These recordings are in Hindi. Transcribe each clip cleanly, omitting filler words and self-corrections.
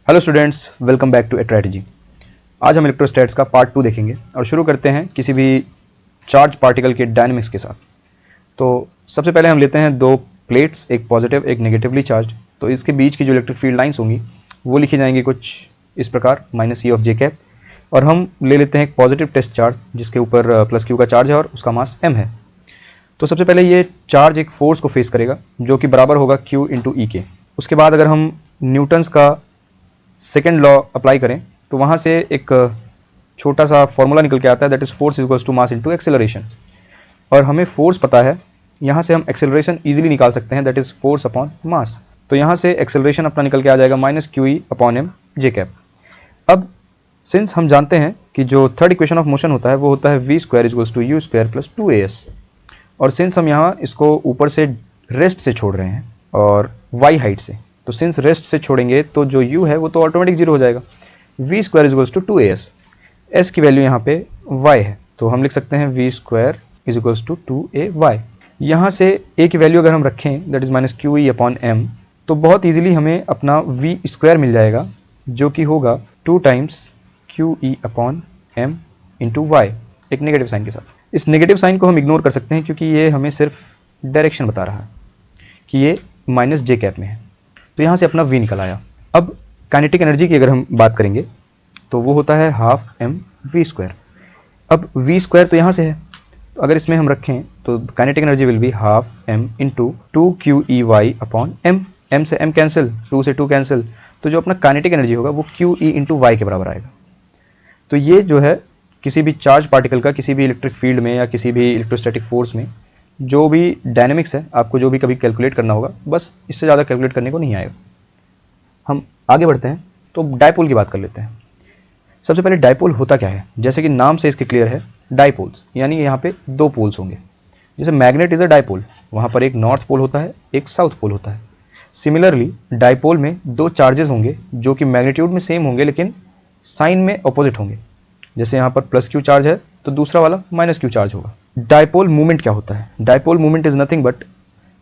Hello students, welcome back to Atrategy. आज हम इलेक्ट्रोस्टैट्स का पार्ट 2 देखेंगे और शुरू करते हैं किसी भी चार्ज पार्टिकल के डायनेमिक्स के साथ। तो सबसे पहले हम लेते हैं दो प्लेट्स, एक पॉजिटिव एक नेगेटिवली चार्ज। तो इसके बीच की जो इलेक्ट्रिक फील्ड लाइंस होंगी वो लिखी जाएंगी कुछ इस प्रकार, -E ऑफ जे कैप। और हम ले लेते हैं एक पॉजिटिव टेस्ट चार्ज जिसके ऊपर +Q का चार्ज है और उसका मास m है। तो सबसे पहले ये चार्ज एक फोर्स को फेस करेगा जो कि बराबर होगा Q इंटू ई के। उसके बाद अगर हम न्यूटन्स का सेकेंड लॉ अप्लाई करें तो वहाँ से एक छोटा सा फॉर्मूला निकल के आता है, that is force equals to mass into acceleration. और हमें फोर्स पता है, यहाँ से हम एक्सेलरेशन इजीली निकाल सकते हैं, that is force upon mass. तो यहाँ से एक्सेलरेशन अपना निकल के आ जाएगा -QE अपॉन m जे कैप। अब सिंस हम जानते हैं कि जो थर्ड इक्वेशन ऑफ मोशन होता है वो होता है v square equals to u square plus 2as। और सिंस हम यहाँ इसको ऊपर से रेस्ट से छोड़ रहे हैं और y हाइट से, तो सिंस रेस्ट से छोड़ेंगे तो जो u है वो तो ऑटोमेटिक जीरो हो जाएगा। v square equals to 2as, s की वैल्यू यहाँ पे y है तो हम लिख सकते हैं v square equals to 2ay। यहाँ से a की वैल्यू अगर हम रखें that is -QE upon m, तो बहुत ईजिली हमें अपना v स्क्वायर मिल जाएगा जो कि होगा 2 times QE upon m into Y, एक नेगेटिव साइन के साथ। इस नेगेटिव साइन को हम इग्नोर कर सकते हैं क्योंकि ये हमें सिर्फ डायरेक्शन बता रहा है कि ये -j कैप में है। तो यहाँ से अपना v निकल आया। अब काइनेटिक एनर्जी की अगर हम बात करेंगे तो वो होता है हाफ mv स्क्वायर। अब v स्क्वायर तो यहाँ से है, तो अगर इसमें हम रखें तो kinetic energy will be half m into 2QEy upon m। m से m कैंसिल, 2 से 2 कैंसिल, तो जो अपना काइनेटिक एनर्जी होगा वो QE इंटू वाई के बराबर आएगा। तो ये जो है किसी भी चार्ज पार्टिकल का किसी भी इलेक्ट्रिक फील्ड में या किसी भी इलेक्ट्रोस्टैटिक फोर्स में जो भी डायनेमिक्स है, आपको जो भी कभी कैलकुलेट करना होगा, बस इससे ज़्यादा कैलकुलेट करने को नहीं आएगा। हम आगे बढ़ते हैं तो डायपोल की बात कर लेते हैं। सबसे पहले डायपोल होता क्या है, जैसे कि नाम से इसके क्लियर है, डायपोल्स यानी यहाँ पे दो पोल्स होंगे। जैसे मैग्नेट इज अ डायपोल, वहाँ पर एक नॉर्थ पोल होता है एक साउथ पोल होता है। सिमिलरली डायपोल में दो चार्जेस होंगे जो कि मैग्नीट्यूड में सेम होंगे लेकिन साइन में अपोजिट होंगे। जैसे यहाँ पर +Q चार्ज है तो दूसरा वाला -Q चार्ज होगा। डायपोल मूवमेंट क्या होता है? Dipole movement is nothing but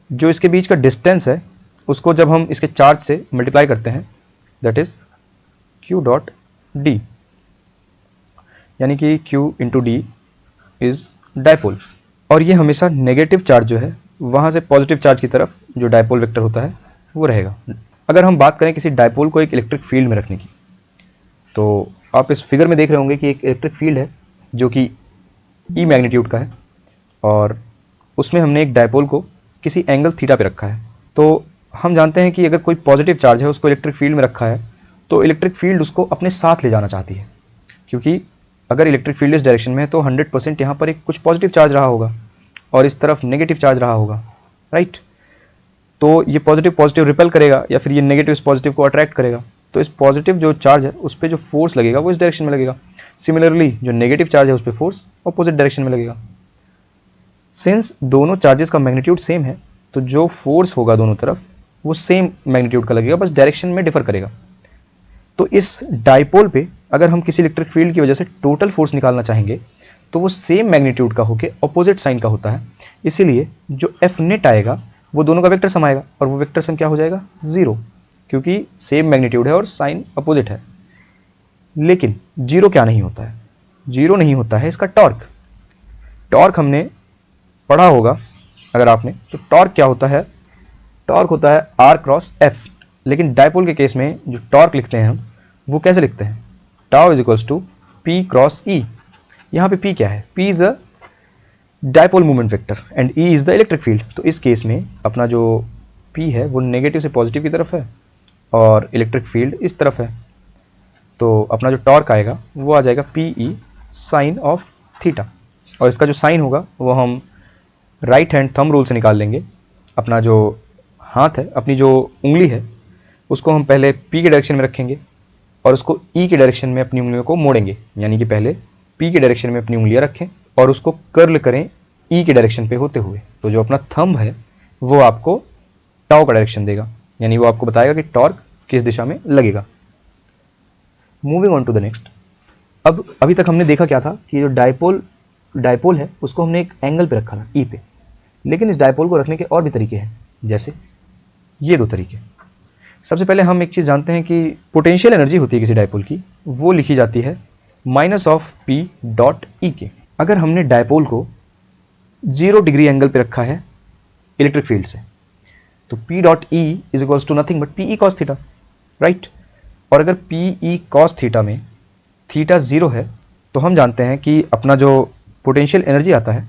जो इसके बीच का डिस्टेंस है उसको जब हम इसके चार्ज से मल्टीप्लाई करते हैं that is Q dot D, यानी कि Q into D is dipole. और ये हमेशा नेगेटिव चार्ज जो है वहाँ से पॉजिटिव चार्ज की तरफ जो डायपोल वेक्टर होता है वो रहेगा। अगर हम बात करें किसी डायपोल को एक इलेक्ट्रिक फील्ड में रखने की, तो आप इस फिगर में देख रहे होंगे कि एक इलेक्ट्रिक फील्ड है जो कि ई मैग्नीट्यूड का है और उसमें हमने एक डायपोल को किसी एंगल थीटा पे रखा है। तो हम जानते हैं कि अगर कोई पॉजिटिव चार्ज है उसको इलेक्ट्रिक फील्ड में रखा है तो इलेक्ट्रिक फील्ड उसको अपने साथ ले जाना चाहती है, क्योंकि अगर इलेक्ट्रिक फील्ड इस डायरेक्शन में है तो 100% यहाँ पर एक कुछ पॉजिटिव चार्ज रहा होगा और इस तरफ नेगेटिव चार्ज रहा होगा, राइट। तो ये पॉजिटिव रिपेल करेगा या फिर ये नेगेटिव इस पॉजिटिव को अट्रैक्ट करेगा। तो इस पॉजिटिव जो चार्ज है उस पर जो फोर्स लगेगा वो इस डायरेक्शन में लगेगा। सिमिलरली जो नेगेटिव चार्ज है उस पर फोर्स अपोजिट डायरेक्शन में लगेगा। सिंस दोनों चार्जेस का मैग्नीट्यूड सेम है तो जो फोर्स होगा दोनों तरफ वो सेम मैग्नीट्यूड का लगेगा, बस डायरेक्शन में डिफर करेगा। तो इस डायपोल पे अगर हम किसी इलेक्ट्रिक फील्ड की वजह से टोटल फोर्स निकालना चाहेंगे तो वो सेम मैग्नीट्यूड का होकर अपोजिट साइन का होता है। इसीलिए जो एफ नेट आएगा वो दोनों का वेक्टर सम आएगा और वो वेक्टर सम क्या हो जाएगा, 0, क्योंकि सेम मैग्नीट्यूड है और साइन अपोजिट है। लेकिन जीरो क्या नहीं होता है? जीरो नहीं होता है इसका टॉर्क। टॉर्क हमने पढ़ा होगा अगर आपने, तो टॉर्क क्या होता है? टॉर्क होता है R क्रॉस F। लेकिन डायपोल के केस में जो टॉर्क लिखते हैं हम वो कैसे लिखते हैं? Tau is equals to P cross E। यहाँ पे P क्या है? P is a dipole movement vector and E is the electric field. तो इस केस में अपना जो P है वो नेगेटिव से पॉजिटिव की तरफ है और इलेक्ट्रिक फील्ड इस तरफ है। तो अपना जो टॉर्क आएगा वो आ जाएगा PE साइन ऑफ थीटा। और इसका जो साइन होगा वो हम राइट हैंड थंब रूल से निकाल लेंगे। अपना जो हाथ है, अपनी जो उंगली है, उसको हम पहले P के डायरेक्शन में रखेंगे और उसको E के डायरेक्शन में अपनी उंगलियों को मोड़ेंगे, यानी कि पहले P के डायरेक्शन में अपनी उंगलियां रखें और उसको कर्ल करें E के डायरेक्शन पे होते हुए। तो जो अपना थंब है वो आपको टाउ का डायरेक्शन देगा, यानी वो आपको बताएगा कि टॉर्क किस दिशा में लगेगा। Moving on to the next. अब अभी तक हमने देखा क्या था कि जो डायपोल है उसको हमने एक एंगल पे रखा था ई पे, लेकिन इस डायपोल को रखने के और भी तरीके हैं, जैसे ये दो तरीके। सबसे पहले हम एक चीज़ जानते हैं कि पोटेंशियल एनर्जी होती है किसी डायपोल की, वो लिखी जाती है -P.E के। अगर हमने डायपोल को 0 डिग्री एंगल पे रखा है इलेक्ट्रिक फील्ड से, तो P.E is equals to nothing but PE cos theta, right. और अगर PE cos थीटा में थीटा 0 है, तो हम जानते हैं कि अपना जो पोटेंशियल एनर्जी आता है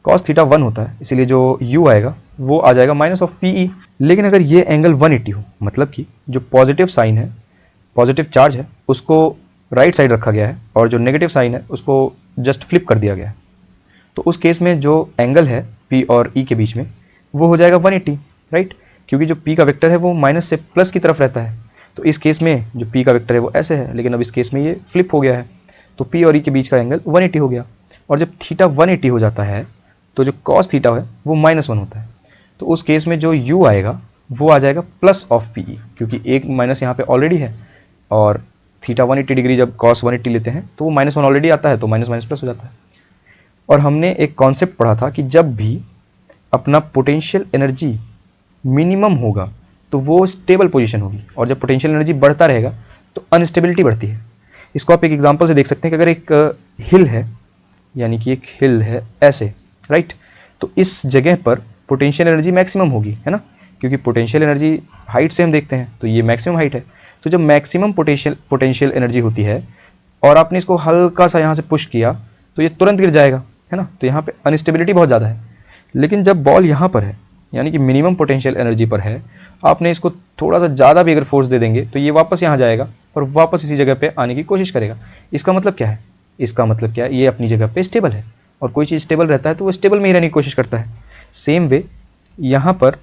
cos थीटा 1 होता है, इसीलिए जो U आएगा वो आ जाएगा -PE। लेकिन अगर ये एंगल 180 हो, मतलब कि जो पॉजिटिव साइन है, पॉजिटिव चार्ज है, उसको राइट साइड रखा गया है और जो नेगेटिव साइन है उसको जस्ट फ्लिप कर दिया गया है, तो उस केस में जो एंगल है P और E के बीच में वो हो जाएगा 180, राइट। क्योंकि जो P का वेक्टर है वो माइनस से प्लस की तरफ रहता है, तो इस केस में जो P का वेक्टर है वो ऐसे है, लेकिन अब इस केस में ये फ्लिप हो गया है, तो P और E के बीच का एंगल 180 हो गया। और जब थीटा 180 हो जाता है तो जो cos थीटा है वो -1 होता है, तो उस केस में जो U आएगा वो आ जाएगा +PE, क्योंकि एक माइनस यहाँ पे ऑलरेडी है और थीटा 180 डिग्री जब cos 180 लेते हैं तो वो -1 ऑलरेडी आता है, तो माइनस माइनस प्लस हो जाता है। और हमने एक कॉन्सेप्ट पढ़ा था कि जब भी अपना पोटेंशियल एनर्जी मिनिमम होगा तो वो स्टेबल पोजीशन होगी, और जब पोटेंशियल एनर्जी बढ़ता रहेगा तो अनस्टेबिलिटी बढ़ती है। इसको आप एक एग्जांपल से देख सकते हैं कि अगर एक हिल है, यानी कि एक हिल है ऐसे, राइट, तो इस जगह पर पोटेंशियल एनर्जी मैक्सिमम होगी, है ना, क्योंकि पोटेंशियल एनर्जी हाइट से हम देखते हैं तो ये मैक्सिमम हाइट है। तो जब मैक्सिमम पोटेंशियल एनर्जी होती है और आपने इसको हल्का सा यहाँ से पुश किया तो ये तुरंत गिर जाएगा, है ना, तो यहाँ पे अनस्टेबिलिटी बहुत ज़्यादा है। लेकिन जब बॉल यहाँ पर है, यानी कि मिनिमम पोटेंशियल एनर्जी पर है, आपने इसको थोड़ा सा ज़्यादा भी अगर फोर्स दे देंगे तो ये वापस यहाँ जाएगा और वापस इसी जगह पे आने की कोशिश करेगा। इसका मतलब क्या है? इसका मतलब क्या है? ये अपनी जगह पे स्टेबल है, और कोई चीज़ स्टेबल रहता है तो वो स्टेबल में ही रहने की कोशिश करता है। सेम वे यहाँ पर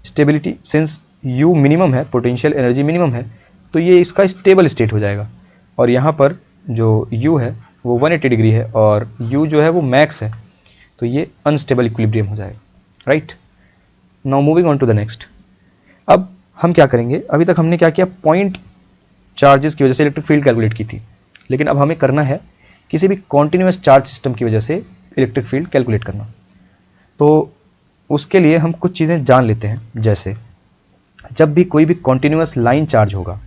स्टेबिलिटी, सिंस U मिनिमम है, पोटेंशियल एनर्जी मिनिमम है, तो ये इसका स्टेबल स्टेट हो जाएगा। और यहाँ पर जो U है वो 180 डिग्री है और U जो है वो मैक्स है, तो ये अनस्टेबल इक्विलिब्रियम हो जाएगा, right. Now moving on to the next. अब हम क्या करेंगे, अभी तक हमने क्या किया, पॉइंट चार्जेस की वजह से इलेक्ट्रिक फील्ड कैलकुलेट की थी, लेकिन अब हमें करना है किसी भी कॉन्टिन्यूस चार्ज सिस्टम की वजह से इलेक्ट्रिक फील्ड कैलकुलेट करना। तो उसके लिए हम कुछ चीज़ें जान लेते हैं, जैसे जब भी कोई भी कॉन्टिन्यूस लाइन चार्ज होगा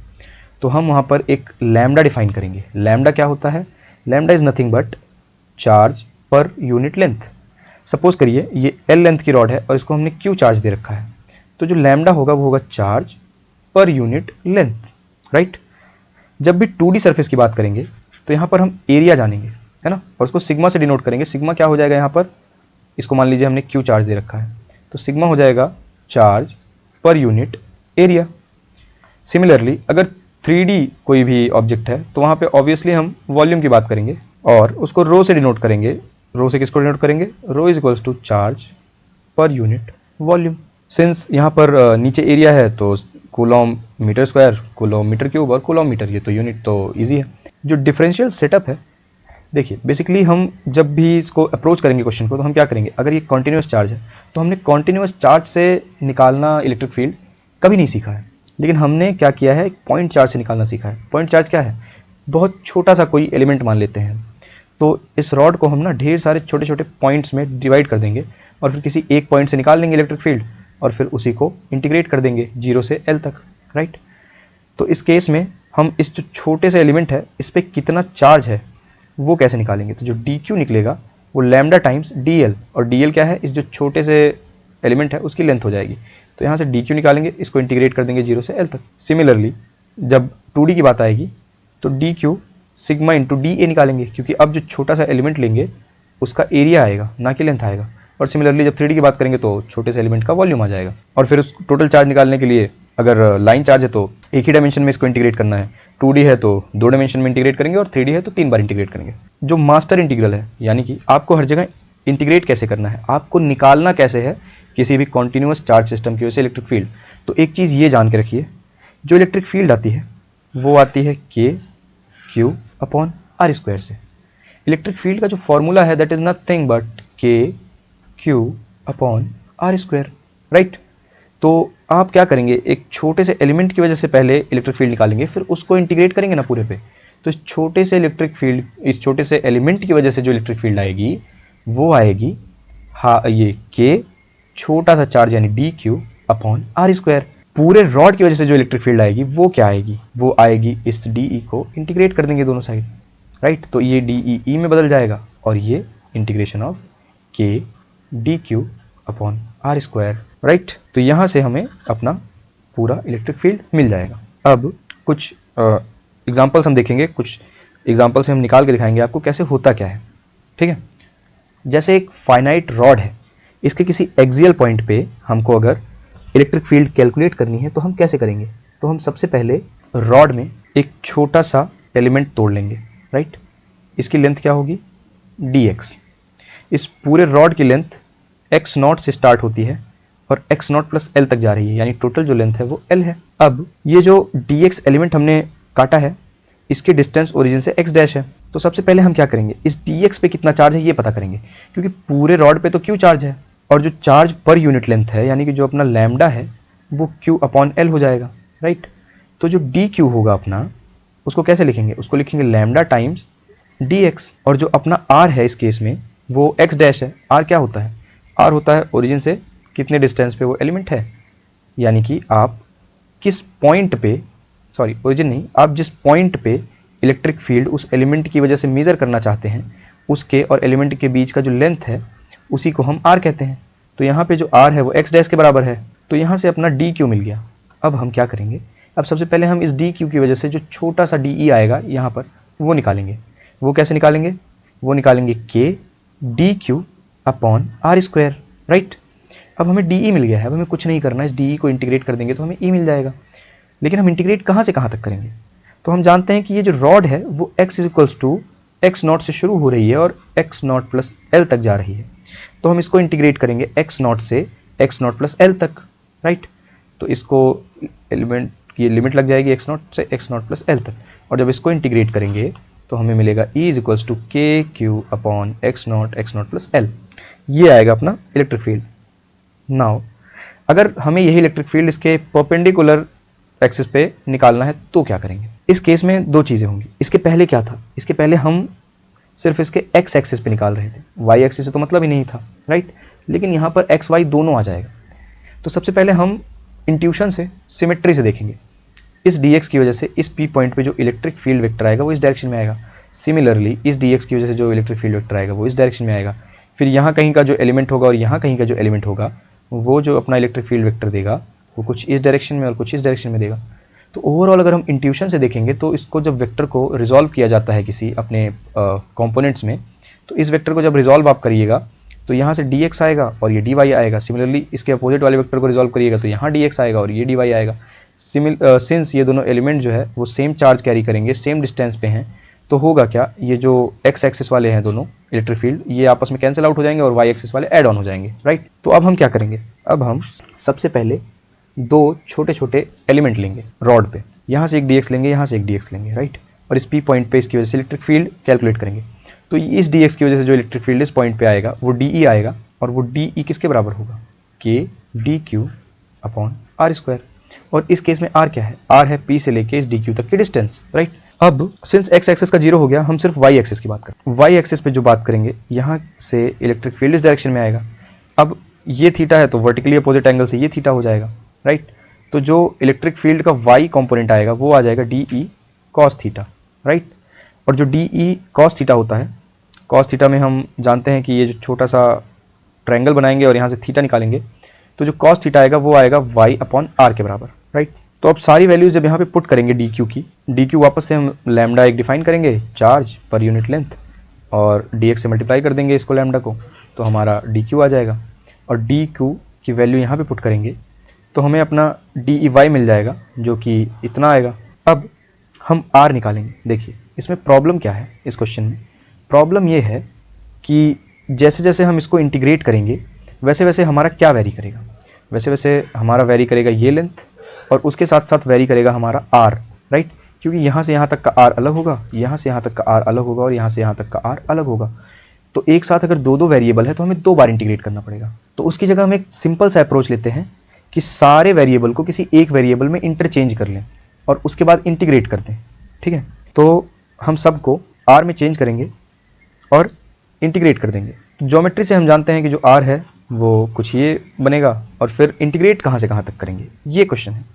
तो हम वहाँ पर एक लैम्डा डिफाइन करेंगे। लैम्डा क्या होता है? Lambda is nothing but charge per unit length. Suppose करिए ये L लेंथ की रॉड है और इसको हमने Q चार्ज दे रखा है, तो जो लैम्डा होगा वो होगा charge per unit length, right. जब भी 2D सरफेस की बात करेंगे तो यहाँ पर हम एरिया जानेंगे, है ना, और उसको सिग्मा से डिनोट करेंगे। सिग्मा क्या हो जाएगा यहाँ पर, इसको मान लीजिए हमने Q चार्ज दे रखा है, तो सिग्मा हो जाएगा charge per unit area. Similarly अगर 3D कोई भी ऑब्जेक्ट है तो वहाँ पे ऑब्वियसली हम वॉल्यूम की बात करेंगे और उसको रो से डिनोट करेंगे। रो से किसको डिनोट करेंगे? Rho is equals to charge per unit volume. Since यहाँ पर नीचे एरिया है तो coulomb metre square, coulomb metre cube और कूलॉम मीटर, ये तो यूनिट तो ईजी है। जो डिफरेंशियल सेटअप है, देखिए बेसिकली हम जब भी इसको अप्रोच करेंगे क्वेश्चन को, तो हम क्या करेंगे, अगर ये कॉन्टिन्यूस चार्ज है तो हमने कॉन्टिन्यूस चार्ज से निकालना इलेक्ट्रिक फील्ड कभी नहीं सीखा है, लेकिन हमने क्या किया है, पॉइंट चार्ज से निकालना सीखा है। पॉइंट चार्ज क्या है? बहुत छोटा सा कोई एलिमेंट मान लेते हैं, तो इस रॉड को हम ना ढेर सारे छोटे छोटे पॉइंट्स में डिवाइड कर देंगे और फिर किसी एक पॉइंट से निकाल लेंगे इलेक्ट्रिक फील्ड और फिर उसी को इंटीग्रेट कर देंगे 0 से L तक, राइट। तो इस केस में हम इस जो छोटे से एलिमेंट है इस पर कितना चार्ज है वो कैसे निकालेंगे, तो जो dq निकलेगा वो लैम्डा टाइम्स dl, और dl क्या है, इस जो छोटे से एलिमेंट है उसकी लेंथ हो जाएगी। तो यहाँ से dq निकालेंगे, इसको इंटीग्रेट कर देंगे 0 से L तक। सिमिलरली जब 2D की बात आएगी तो dq सिग्मा इंटू da निकालेंगे, क्योंकि अब जो छोटा सा एलिमेंट लेंगे उसका एरिया आएगा, ना कि लेंथ आएगा। और सिमिलरली जब 3D की बात करेंगे तो छोटे से एलिमेंट का वॉल्यूम आ जाएगा। और फिर उस टोटल चार्ज निकालने के लिए अगर लाइन चार्ज है तो एक ही डायमेंशन में इसको इंटीग्रेट करना है, 2D है तो 2 डायमेंशन में इंटीग्रेट करेंगे और 3D है तो 3 बार इंटीग्रेट करेंगे। जो मास्टर इंटीग्रल है, यानी कि आपको हर जगह इंटीग्रेट कैसे करना है, आपको निकालना कैसे है किसी भी कॉन्टिन्यूस चार्ज सिस्टम की वजह से इलेक्ट्रिक फील्ड, तो एक चीज़ ये जान के रखिए, जो इलेक्ट्रिक फील्ड आती है वो आती है KQ/R² से। इलेक्ट्रिक फील्ड का जो फॉर्मूला है that is nothing but KQ/R², right. तो आप क्या करेंगे, एक छोटे से एलिमेंट की वजह से पहले इलेक्ट्रिक फील्ड निकालेंगे, फिर उसको इंटीग्रेट करेंगे ना पूरे पे, तो इस छोटे से इलेक्ट्रिक फील्ड, इस छोटे से एलिमेंट की वजह से जो इलेक्ट्रिक फील्ड आएगी वो आएगी, हाँ, ये K छोटा सा चार्ज यानी dQ/R²। पूरे रॉड की वजह से जो इलेक्ट्रिक फील्ड आएगी वो क्या आएगी, वो आएगी इस डी को इंटीग्रेट कर देंगे दोनों साइड, राइट। तो ये डी में बदल जाएगा और ये integration of K D Q upon R square, right. तो यहाँ से हमें अपना पूरा इलेक्ट्रिक फील्ड मिल जाएगा। अब कुछ एग्जाम्पल्स हम देखेंगे, कुछ एग्जाम्पल से हम निकाल के दिखाएंगे आपको कैसे होता क्या है, ठीक है। जैसे एक फाइनाइट रॉड है, इसके किसी एक्सियल पॉइंट पे हमको अगर इलेक्ट्रिक फील्ड कैलकुलेट करनी है तो हम कैसे करेंगे, तो हम सबसे पहले रॉड में एक छोटा सा एलिमेंट तोड़ लेंगे, राइट। इसकी लेंथ क्या होगी, dx। इस पूरे रॉड की लेंथ x नॉट से स्टार्ट होती है और x नॉट प्लस एल तक जा रही है, यानी टोटल जो लेंथ है वो l है। अब ये जो dx एलिमेंट हमने काटा है, इसकी डिस्टेंस ओरिजिन से x डैश है। तो सबसे पहले हम क्या करेंगे, इस dx पे कितना चार्ज है ये पता करेंगे, क्योंकि पूरे रॉड पे तो q चार्ज है और जो चार्ज पर यूनिट लेंथ है यानी कि जो अपना लैम्डा है वो q अपॉन एल हो जाएगा, राइट। तो जो डी होगा अपना, उसको कैसे लिखेंगे, उसको लिखेंगे लैम्डा टाइम्स dx, और जो अपना r है इस केस में वो x डैश है। r क्या होता है, r होता है ओरिजिन से कितने डिस्टेंस पे वो एलिमेंट है, यानी कि आप किस पॉइंट पे, सॉरी ओरिजिन नहीं, आप जिस पॉइंट पे इलेक्ट्रिक फील्ड उस एलिमेंट की वजह से मेज़र करना चाहते हैं उसके और एलिमेंट के बीच का जो लेंथ है उसी को हम r कहते हैं। तो यहाँ पे जो r है वो x डैश के बराबर है, तो यहाँ से अपना dq मिल गया। अब हम क्या करेंगे, अब सबसे पहले हम इस dq की वजह से जो छोटा सा de आएगा यहाँ पर वो निकालेंगे। वो कैसे निकालेंगे, वो निकालेंगे k dq upon R square, right. अब हमें de मिल गया है, अब हमें कुछ नहीं करना, इस de को इंटीग्रेट कर देंगे तो हमें e मिल जाएगा। लेकिन हम इंटीग्रेट कहाँ से कहाँ तक करेंगे, तो हम जानते हैं कि ये जो रॉड है वो x equals to X naught से शुरू हो रही है और x नॉट प्लस एल तक जा रही है। तो हम इसको इंटीग्रेट करेंगे x नॉट से x नॉट प्लस एल तक, राइट। तो इसको एलिमेंट की लिमिट लग जाएगी x नॉट से x नॉट प्लस एल तक, और जब इसको इंटीग्रेट करेंगे तो हमें मिलेगा E इज इक्वल्स टू के Q upon x not plus L. ये आएगा अपना इलेक्ट्रिक फील्ड। नाउ अगर हमें यही इलेक्ट्रिक फील्ड इसके परपेंडिकुलर एक्सिस पे निकालना है तो क्या करेंगे, इस केस में दो चीज़ें होंगी। इसके पहले क्या था, इसके पहले हम सिर्फ इसके एक्स एक्सिस पे निकाल रहे थे, वाई एक्सिस से तो मतलब ही नहीं था, राइट। लेकिन यहाँ पर एक्स वाई दोनों आ जाएगा। तो सबसे पहले हम इंट्यूशन से, सिमेट्री से देखेंगे, इस dx की वजह से इस पी पॉइंट पे जो इलेक्ट्रिक फील्ड वेक्टर आएगा वो इस डायरेक्शन में आएगा। सिमिलरली इस dx की वजह से जो इलेक्ट्रिक फील्ड वेक्टर आएगा वो इस डायरेक्शन में आएगा। फिर यहाँ कहीं का जो एलिमेंट होगा और यहाँ कहीं का जो एलिमेंट होगा वो जो अपना इलेक्ट्रिक फील्ड वेक्टर देगा वो कुछ इस डायरेक्शन में और कुछ इस डायरेक्शन में देगा। तो ओवरऑल अगर हम इंट्यूशन से देखेंगे तो इसको जब वेक्टर को रिजॉल्व किया जाता है किसी अपने कंपोनेंट्स में, तो इस वेक्टर को जब रिजॉल्व आप करिएगा तो यहाँ से dx आएगा और ये dy आएगा। सिमिलरली इसके अपोजिट वाले वेक्टर को रिजॉल्व करिएगा तो यहाँ dx आएगा और ये dy आएगा। सिंस ये दोनों एलिमेंट जो है वो सेम चार्ज कैरी करेंगे, सेम डिस्टेंस पे हैं, तो होगा क्या, ये जो x एक्सिस वाले हैं दोनों इलेक्ट्रिक फील्ड ये आपस में कैंसिल आउट हो जाएंगे और y एक्सिस वाले ऐड ऑन हो जाएंगे, राइट। तो अब हम क्या करेंगे, अब हम सबसे पहले दो छोटे छोटे एलिमेंट लेंगे रॉड पे, यहाँ से एक dx लेंगे, यहाँ से एक dx लेंगे, राइट। और इस p पॉइंट पे इसकी वजह से इलेक्ट्रिक फील्ड कैलकुलेट करेंगे। तो इस dx की वजह से जो इलेक्ट्रिक फील्ड इस पॉइंट पे आएगा वो de आएगा, और वो de किसके बराबर होगा, k dq upon R square. और इस केस में r क्या है, r है p से लेके इस dq तक की डिस्टेंस, राइट। अब सिंस x एक्सिस का 0 हो गया, हम सिर्फ y एक्सिस की बात करें। y एक्सिस पे जो बात करेंगे, यहाँ से इलेक्ट्रिक फील्ड इस डायरेक्शन में आएगा। अब ये थीटा है तो वर्टिकली अपोजिट एंगल से ये थीटा हो जाएगा, राइट। तो जो इलेक्ट्रिक फील्ड का y कंपोनेंट आएगा वो आ जाएगा de cos थीटा, राइट। और जो de cos थीटा होता है, cos थीटा में हम जानते हैं कि ये जो छोटा सा ट्रायंगल बनाएंगे और यहाँ से थीटा निकालेंगे, तो जो cos थीटा आएगा वो आएगा y अपॉन r के बराबर, राइट। तो अब सारी वैल्यूज जब यहाँ पे पुट करेंगे dq की, dq वापस से हम लैम्डा एक डिफाइन करेंगे, चार्ज पर यूनिट लेंथ, और dx से मल्टीप्लाई कर देंगे इसको लैम्डा को, तो हमारा dq आ जाएगा। और dq की वैल्यू यहाँ पे पुट करेंगे तो हमें अपना dy मिल जाएगा जो कि इतना आएगा। अब हम r निकालेंगे। देखिए इसमें प्रॉब्लम क्या है, इस क्वेश्चन में प्रॉब्लम ये है कि जैसे जैसे हम इसको इंटीग्रेट करेंगे वैसे वैसे हमारा क्या वेरी करेगा, वैसे वैसे हमारा वेरी करेगा ये लेंथ, और उसके साथ साथ वेरी करेगा हमारा r, राइट। क्योंकि यहाँ से यहाँ तक का r अलग होगा, यहाँ से यहाँ तक का r अलग होगा और यहाँ से यहाँ तक का r अलग होगा। तो एक साथ अगर दो दो वेरिएबल है तो हमें दो बार इंटीग्रेट करना पड़ेगा। तो उसकी जगह हम एक सिंपल सा अप्रोच लेते हैं कि सारे वेरिएबल को किसी एक वेरिएबल में इंटरचेंज कर लें और उसके बाद इंटीग्रेट कर दें, ठीक है। तो हम सबको r में चेंज करेंगे और इंटीग्रेट कर देंगे। ज्योमेट्री से हम जानते हैं कि जो r है वो कुछ ये बनेगा, और फिर इंटीग्रेट कहाँ से कहाँ तक करेंगे, ये क्वेश्चन है।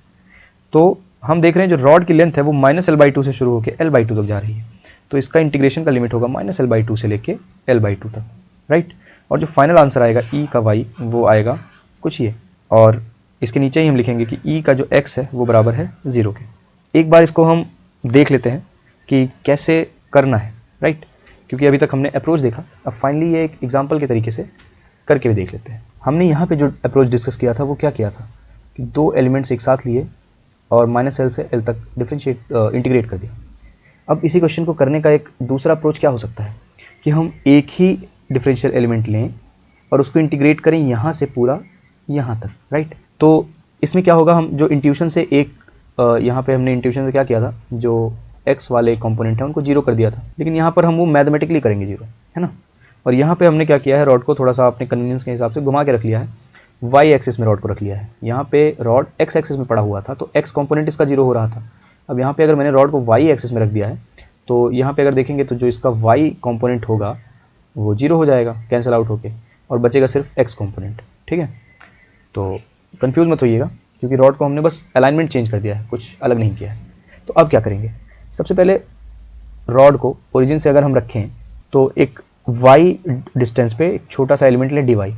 तो हम देख रहे हैं जो रॉड की लेंथ है वो -l/2 से शुरू होकर l/2 तक जा रही है, तो इसका इंटीग्रेशन का लिमिट होगा -l/2 से लेके l/2 तक, राइट। और जो फाइनल आंसर आएगा e का y वो आएगा कुछ ये, और इसके नीचे ही हम लिखेंगे कि e का जो x है वो बराबर है 0 के। एक बार इसको हम देख लेते हैं कि कैसे करना है, राइट, क्योंकि अभी तक हमने अप्रोच देखा, अब फाइनली ये एक एग्जाम्पल के तरीके से करके भी देख लेते हैं। हमने यहाँ पे जो अप्रोच डिस्कस किया था वो क्या किया था कि दो एलिमेंट्स एक साथ लिए और -l से l तक इंटीग्रेट कर दिया। अब इसी क्वेश्चन को करने का एक दूसरा अप्रोच क्या हो सकता है कि हम एक ही डिफरेंशियल एलिमेंट लें और उसको इंटीग्रेट करें यहाँ से पूरा यहाँ तक, राइट। तो इसमें क्या होगा, हम जो इंट्यूशन से यहाँ पे हमने इंट्यूशन से क्या किया था, जो x वाले कंपोनेंट हैं उनको 0 कर दिया था, लेकिन यहाँ पर हम वो मैथमेटिकली करेंगे 0, है ना। और यहाँ पे हमने क्या किया है, रॉड को थोड़ा सा अपने कन्वीनियंस के हिसाब से घुमा के रख लिया है, y एक्सिस में रॉड को रख लिया है। यहाँ पे रॉड x एक्सिस में पड़ा हुआ था तो x कंपोनेंट इसका 0 हो रहा था। अब यहाँ पे अगर मैंने रॉड को y एक्सिस में रख दिया है तो यहाँ पे अगर देखेंगे तो जो इसका y कंपोनेंट होगा वो 0 हो जाएगा कैंसिल आउट होके, और बचेगा सिर्फ x कंपोनेंट, ठीक है। तो कंफ्यूज मत होइएगा क्योंकि रॉड को हमने बस अलाइनमेंट चेंज कर दिया है, कुछ अलग नहीं किया है। तो अब क्या करेंगे, सबसे पहले रॉड को ओरिजिन से अगर हम रखें तो एक y डिस्टेंस पे एक छोटा सा एलिमेंट लें dy।